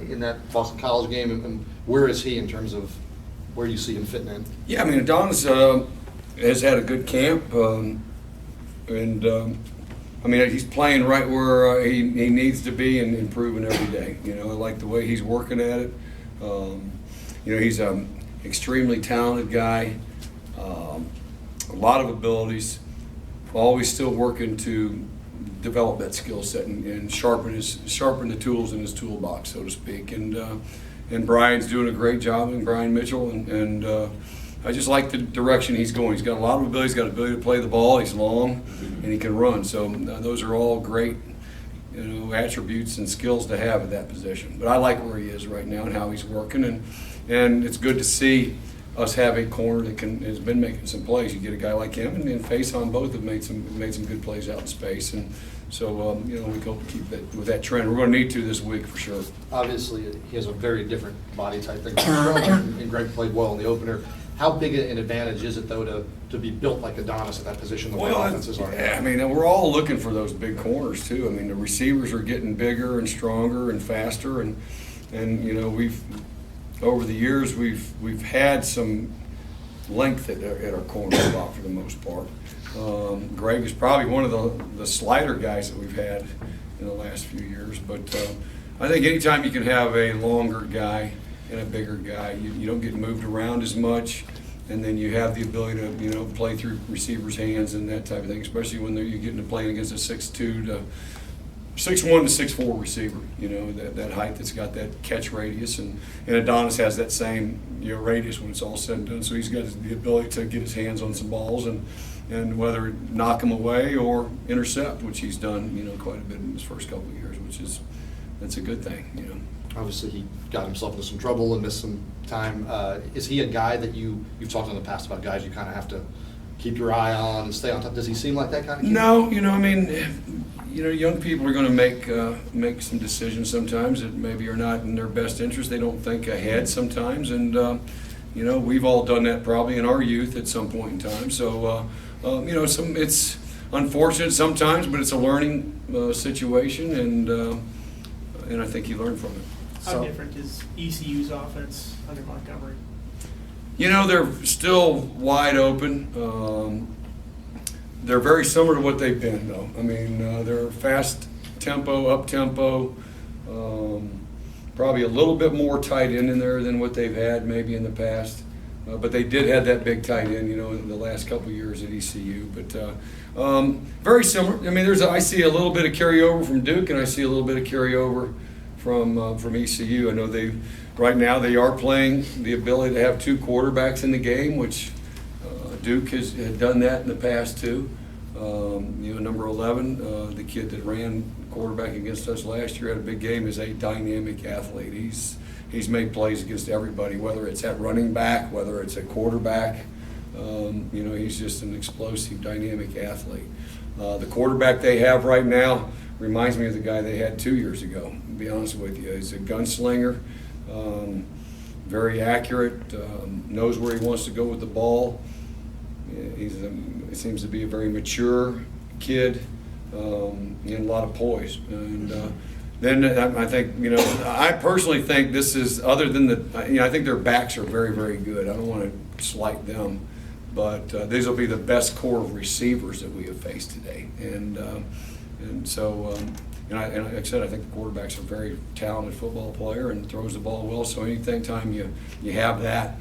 in that Boston College game, and where is he in terms of where you see him fitting in? Yeah, I mean, Adonis has had a good camp, I mean, he's playing right where he needs to be and improving every day. You know, I like the way he's working at it. You know, he's an extremely talented guy, a lot of abilities, always still working to develop that skill set and sharpen the tools in his toolbox, so to speak. And Brian's doing a great job, and Brian Mitchell, and I just like the direction he's going. He's got a lot of ability. He's got the ability to play the ball. He's long, and he can run. So those are all great, you know, attributes and skills to have at that position. But I like where he is right now and how he's working, and it's good to see us have a corner that has been making some plays. You get a guy like him, and Face on both have made some good plays out in space, and so you know, we hope to keep that with that trend. We're going to need to this week for sure. Obviously, he has a very different body type than and Greg played well in the opener. How big an advantage is it, though, to be built like Adonis at that position, the way offenses are? Yeah, I mean, we're all looking for those big corners, too. I mean, the receivers are getting bigger and stronger and faster, and you know, over the years, we've had some length at our corner spot for the most part. Greg is probably one of the slider guys that we've had in the last few years, but I think anytime you can have a longer guy and a bigger guy, you don't get moved around as much, and then you have the ability to, you know, play through receivers' hands and that type of thing, especially when you're getting to playing against a 6'1" to 6'4" receiver, you know, that height that's got that catch radius, and Adonis has that same, you know, radius when it's all said and done, so he's got the ability to get his hands on some balls and whether knock them away or intercept, which he's done, you know, quite a bit in his first couple of years, that's a good thing, you know. Obviously, he got himself into some trouble and missed some time. Is he a guy that you've talked in the past about guys you kind of have to keep your eye on and stay on top? Does he seem like that kind of kid? No, you know, I mean, you know, young people are going to make some decisions sometimes that maybe are not in their best interest. They don't think ahead sometimes, and you know, we've all done that probably in our youth at some point in time. So you know, it's unfortunate sometimes, but it's a learning situation, and I think you learn from it. How different is ECU's offense under Montgomery? You know, they're still wide open. They're very similar to what they've been, though. I mean, they're fast tempo, up tempo, probably a little bit more tight end in there than what they've had maybe in the past. But they did have that big tight end, you know, in the last couple of years at ECU. But very similar. I mean, I see a little bit of carryover from Duke, and I see a little bit of carryover from ECU. I know right now they are playing the ability to have two quarterbacks in the game, which Duke had done that in the past too. You know, number 11, the kid that ran quarterback against us last year, had a big game, is a dynamic athlete. He's made plays against everybody, whether it's at running back, whether it's at quarterback. You know, he's just an explosive, dynamic athlete. The quarterback they have right now reminds me of the guy they had 2 years ago, to be honest with you. He's a gunslinger, very accurate, knows where he wants to go with the ball. He seems to be a very mature kid, and a lot of poise. And then I think, you know, I personally think this is, other than you know, I think their backs are very, very good. I don't want to slight them, but these will be the best core of receivers that we have faced today. And so, and like I said, I think the quarterback's a very talented football player and throws the ball well. So anytime you have that,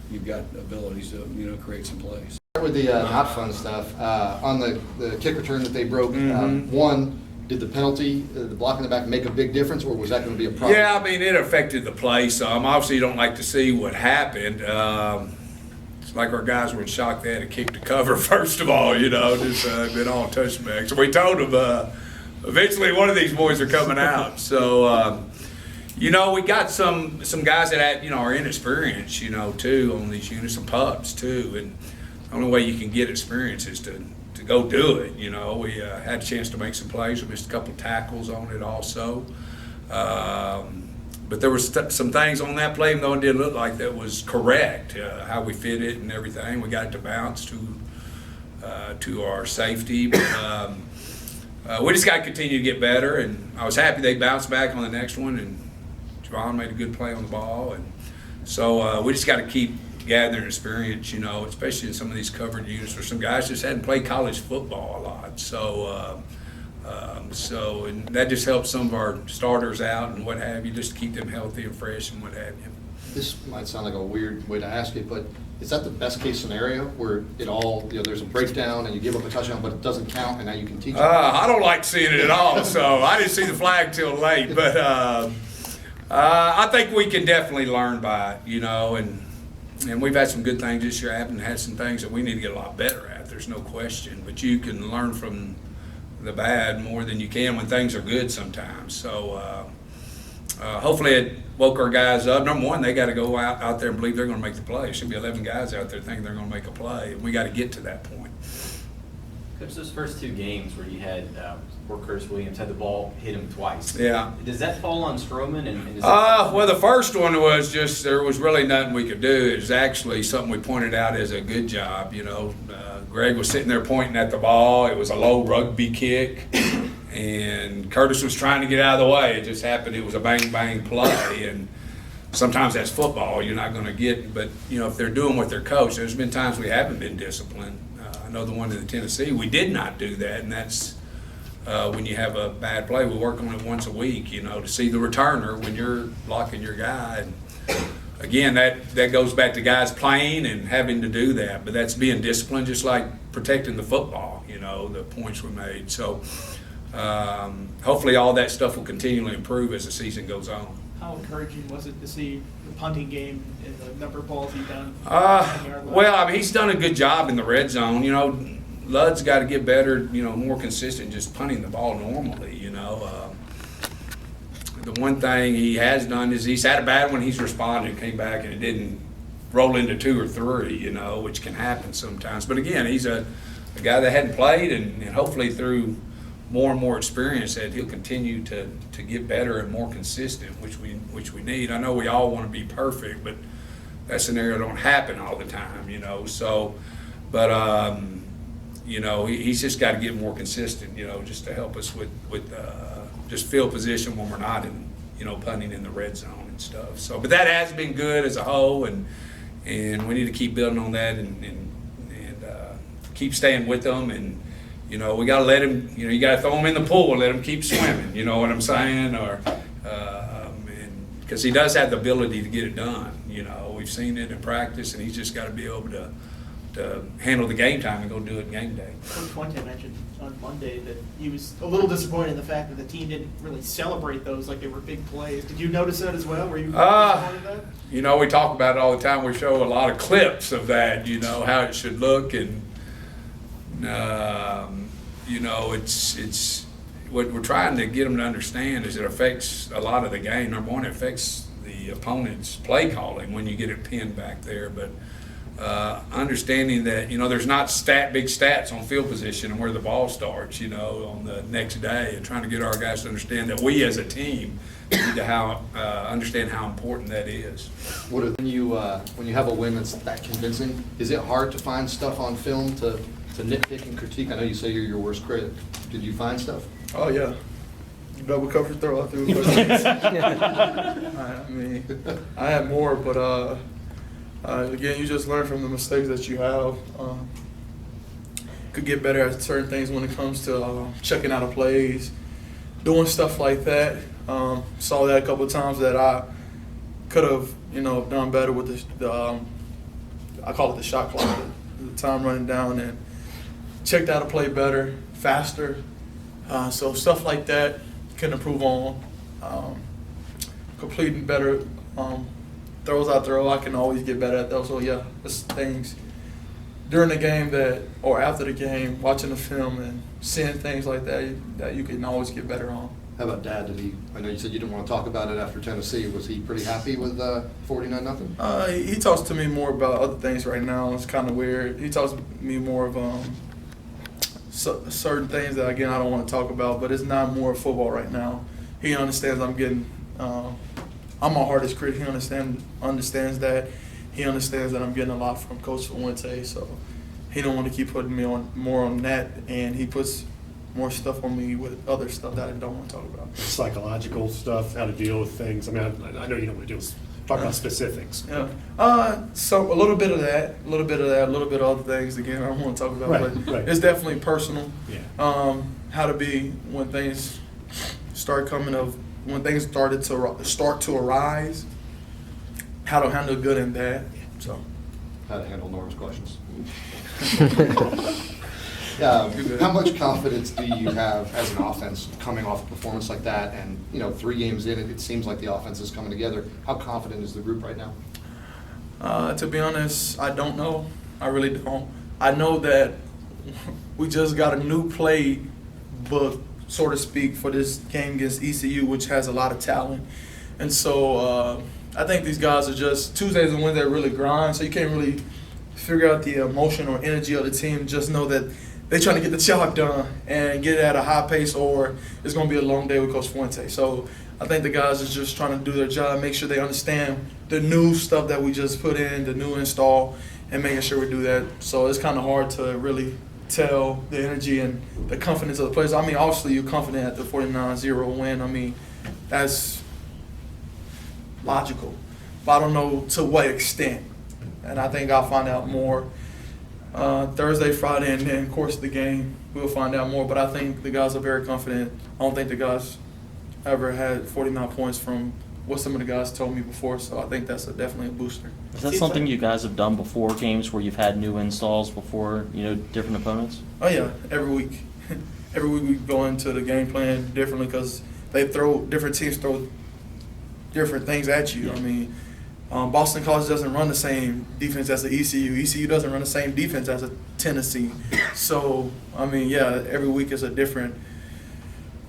you've got abilities to, you know, create some plays. Start with the not fun stuff. On the kick return that they broke, one, did the penalty, the block in the back, make a big difference, or was that going to be a problem? Yeah, I mean, it affected the play some. Obviously, you don't like to see what happened. It's like our guys were in shock they had to kick the cover, first of all, you know, just been all touchbacks. So we told them eventually one of these boys are coming out. So, you know, we got some guys that had, you know, are inexperienced, you know, too, on these units, some pups, too. And the only way you can get experience is to go do it, you know. We had a chance to make some plays. We missed a couple tackles on it also. But there was some things on that play, even though it didn't look like that was correct, how we fit it and everything. We got it to bounce to our safety. But, we just got to continue to get better, and I was happy they bounced back on the next one and Javon made a good play on the ball, and so we just got to keep gathering experience, especially in some of these covered units where some guys just hadn't played college football a lot. So and that just helps some of our starters out and what have you, just to keep them healthy and fresh and what have you. This might sound like a weird way to ask it, but is that the best case scenario where it all, there's a breakdown and you give up a touchdown, but it doesn't count and now you can teach it? I don't like seeing it at all, so I didn't see the flag till late. But I think we can definitely learn by it, and we've had some good things this year. Haven't had some things that we need to get a lot better at. There's no question, but you can learn from the bad more than you can when things are good sometimes. So hopefully it woke our guys up. Number one, they got to go out there and believe they're going to make the play. There should be 11 guys out there thinking they're going to make a play, and we got to get to that point. Coach, those first two games where you had where Curtis Williams had the ball hit him twice. Yeah. Does that fall on Stroman? And Well, the first one was just there was really nothing we could do. It was actually something we pointed out as a good job. Greg was sitting there pointing at the ball. It was a low rugby kick, and Curtis was trying to get out of the way. It just happened. It was a bang play, and sometimes that's football. You're not going to get, but if they're doing what they're coached, there's been times we haven't been disciplined. I know the one in Tennessee, we did not do that, and that's when you have a bad play. We work on it once a week, to see the returner when you're blocking your guy. And again, that goes back to guys playing and having to do that, but that's being disciplined, just like protecting the football, the points we made. So hopefully all that stuff will continually improve as the season goes on. How encouraging was it to see the punting game and the number of balls he's done? Well, he's done a good job in the red zone. Ludd's got to get better, more consistent, just punting the ball normally. The one thing he has done is he's had a bad one. He's responded, came back, and it didn't roll into 2 or 3, which can happen sometimes. But again, he's a guy that hadn't played, and hopefully through more and more experience that he'll continue to get better and more consistent, which we need. I know we all want to be perfect, but that scenario don't happen all the time, So, but he's just got to get more consistent, just to help us with just field position when we're not in, punting in the red zone and stuff. So, but that has been good as a whole, and we need to keep building on that and keep staying with them. And we got to let him. You got to throw him in the pool and let him keep swimming. You know what I'm saying? Or because he does have the ability to get it done. We've seen it in practice, and he's just got to be able to handle the game time and go do it game day. Coach Fuente mentioned on Monday that he was a little disappointed in the fact that the team didn't really celebrate those like they were big plays. Did you notice that as well? Were you disappointed in that? We talk about it all the time. We show a lot of clips of that, how it should look, and it's what we're trying to get them to understand is it affects a lot of the game. Number one, it affects the opponent's play calling when you get it pinned back there, but understanding that there's not big stats on field position and where the ball starts on the next day, and trying to get our guys to understand that we as a team need to understand how important that is. When you have a win that's that convincing, is it hard to find stuff on film to nitpick and critique? I know you say you're your worst critic. Did you find stuff? Oh yeah, double coverage throw out through. I had more, but again, you just learn from the mistakes that you have. Could get better at certain things when it comes to checking out of plays, doing stuff like that. Saw that a couple of times that I could have, done better with the I call it the shot clock, the time running down, and checked out a play better, faster. So stuff like that can improve on. Completing better throws I throw, I can always get better at those. So yeah, it's things during the game or after the game, watching the film and seeing things like that you can always get better on. How about Dad? I know you said you didn't want to talk about it after Tennessee. Was he pretty happy with 49-0? He talks to me more about other things right now. It's kind of weird. He talks to me more of certain things that, again, I don't want to talk about, but it's not more football right now. He understands I'm my hardest critic. He understands that. He understands that I'm getting a lot from Coach Fuente, so he don't want to keep putting me on more on that, and he puts more stuff on me with other stuff that I don't want to talk about. Psychological stuff, how to deal with things. I mean, I know you don't want to talk about specifics. Yeah. So a little bit of that, a little bit of other things. Again, I don't want to talk about, Right, but right. it's definitely personal. Yeah. How to be when things when things start to arise. How to handle good and bad. So. How to handle Norm's questions. How much confidence do you have as an offense coming off a performance like that? And, 3 games in, it seems like the offense is coming together. How confident is the group right now? To be honest, I don't know. I really don't. I know that we just got a new playbook, so to speak, for this game against ECU, which has a lot of talent. And so I think these guys are just, Tuesdays and Wednesdays really grind, so you can't really figure out the emotion or energy of the team. Just know that they're trying to get the job done and get it at a high pace, or it's going to be a long day with Coach Fuente. So I think the guys are just trying to do their job, make sure they understand the new stuff that we just put in, the new install, and making sure we do that. So it's kind of hard to really tell the energy and the confidence of the players. I mean, obviously you're confident at the 49-0 win. I mean, that's logical. But I don't know to what extent. And I think I'll find out more Thursday, Friday, and then, of course, the game. We'll find out more. But I think the guys are very confident. I don't think the guys ever had 49 points from what some of the guys told me before. So I think that's definitely a booster. Is that something you guys have done before, games where you've had new installs before, different opponents? Oh, yeah, every week. Every week we go into the game plan differently because different teams throw different things at you. Yeah. I mean, Boston College doesn't run the same defense as the ECU. ECU doesn't run the same defense as a Tennessee. So, I mean, yeah, every week is a different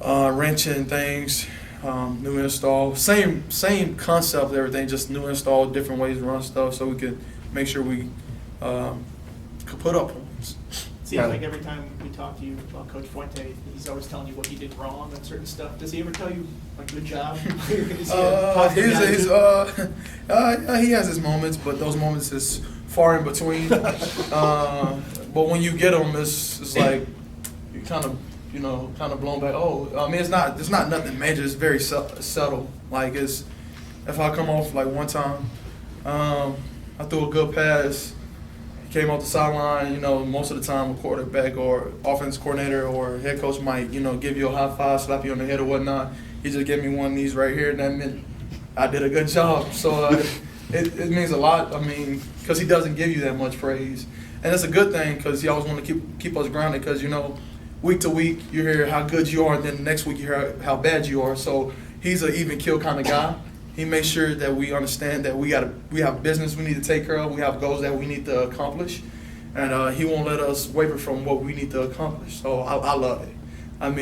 wrench in things, new install. Same concept, everything, just new install, different ways to run stuff so we could make sure we could put up points. Seems like every time we talk to you about Coach Fuente, he's always telling you what he did wrong on certain stuff. Does he ever tell you, good job? Is he a positive guy, too? He has his moments, but those moments is far in between. But when you get them, it's like you kind of blown back. Oh, I mean, it's not nothing major. It's very subtle. Like if I come off like one time, I threw a good pass. Came off the sideline, most of the time a quarterback or offense coordinator or head coach might, give you a high five, slap you on the head or whatnot. He just gave me one of these right here, and that meant I did a good job. So it means a lot, because he doesn't give you that much praise. And it's a good thing because he always want to keep us grounded because, week to week you hear how good you are, and then the next week you hear how bad you are. So he's an even kill kind of guy. He makes sure that we understand that we have business we need to take care of. We have goals that we need to accomplish, and he won't let us waver from what we need to accomplish. So I love it. I'm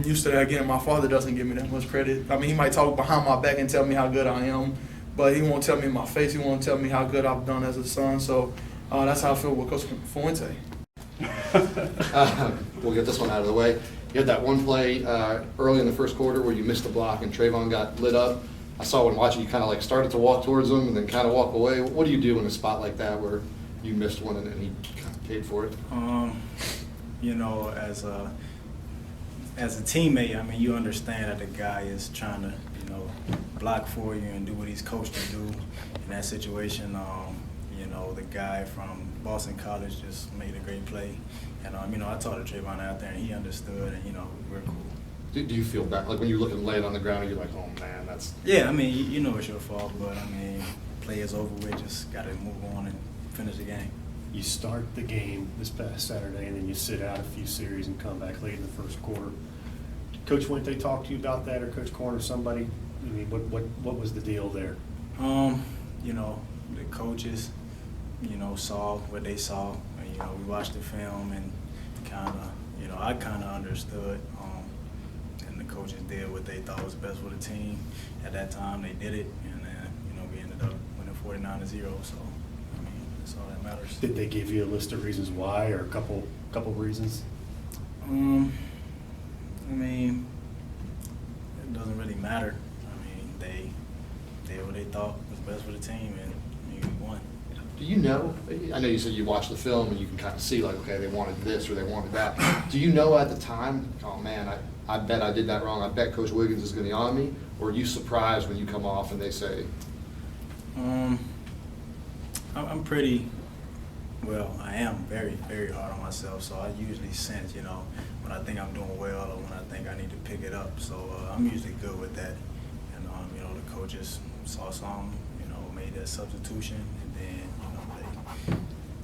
used to that. Again, my father doesn't give me that much credit. He might talk behind my back and tell me how good I am, but he won't tell me in my face. He won't tell me how good I've done as a son. So that's how I feel with Coach Fuente. We'll get this one out of the way. You had that one play early in the first quarter where you missed the block and Trayvon got lit up. I saw when watching you kind of started to walk towards him and then kind of walk away. What do you do in a spot like that where you missed one and he kind of paid for it? As a teammate, you understand that the guy is trying to, block for you and do what he's coached to do. In that situation, the guy from Boston College just made a great play. And, I talked to Trayvon out there and he understood and, we're cool. Do you feel bad? Like when you look and lay it on the ground, you're like, oh man, that's. Yeah, you know it's your fault, but play is over with. Just got to move on and finish the game. You start the game this past Saturday, and then you sit out a few series and come back late in the first quarter. Did Coach Fuente talk to you about that, or Coach Corner, somebody? What was the deal there? The coaches, saw what they saw. And, we watched the film and I kind of understood. Coaches did what they thought was best for the team. At that time, they did it, and then, we ended up winning 49-0, so, that's all that matters. Did they give you a list of reasons why, or a couple reasons? It doesn't really matter. They did what they thought was best for the team, and we won. Do you know, I know you said you watch the film and you can kind of see like, okay, they wanted this or they wanted that. Do you know at the time, oh man, I bet I did that wrong, I bet Coach Wiggins is going to be on me? Or are you surprised when you come off and they say? I'm pretty, well, I am very, very hard on myself, so I usually sense, when I think I'm doing well or when I think I need to pick it up. So I'm usually good with that. And, the coaches saw some, made that substitution, and then, they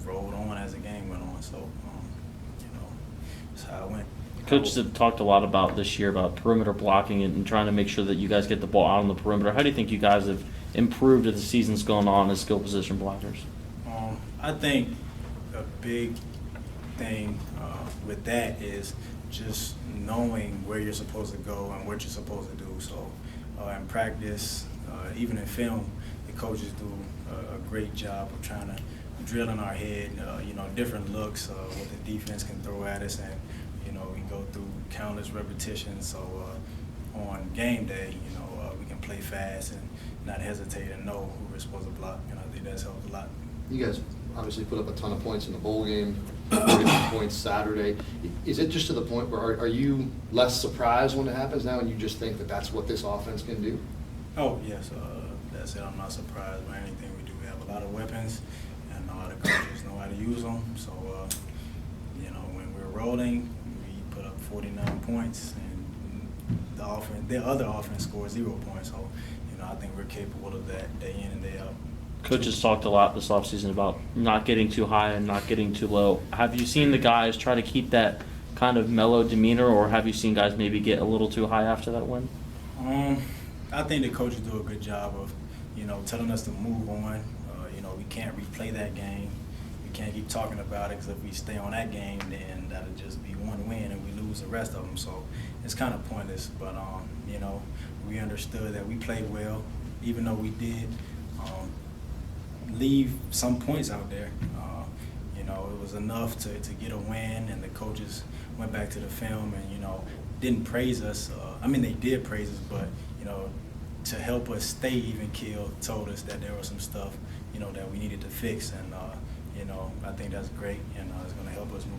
rolled on as the game went on. So, that's how it went. Coaches have talked a lot about this year about perimeter blocking and trying to make sure that you guys get the ball out on the perimeter. How do you think you guys have improved as the season's gone on as skill position blockers? I think a big thing with that is just knowing where you're supposed to go and what you're supposed to do. So in practice, even in film, the coaches do a great job of trying to drill in our head, different looks, what the defense can throw at us, and we go through countless repetitions. So on game day, we can play fast and not hesitate and know who we're supposed to block, and I think that's helped a lot. You guys obviously put up a ton of points in the bowl game, 40 points Saturday. Is it just to the point where are you less surprised when it happens now and you just think that that's what this offense can do? Oh, yes. That's it. I'm not surprised by anything we do. We have a lot of weapons, and the coaches know how to use them. So, when we're rolling, we put up 49 points, and the other offense scores 0 points. So, I think we're capable of that day in and day out. Coaches talked a lot this offseason about not getting too high and not getting too low. Have you seen the guys try to keep that kind of mellow demeanor, or have you seen guys maybe get a little too high after that win? I think the coaches do a good job of, telling us to move on. We can't replay that game. We can't keep talking about it, because if we stay on that game, then that'll just be one win and we lose the rest of them. So it's kind of pointless. But, we understood that we played well, even though we did leave some points out there. It was enough to get a win, and the coaches went back to the film and, didn't praise us. They did praise us, but, to help us stay even keel, told us that there was some stuff, that we needed to fix. And, I think that's great, and it's going to help us move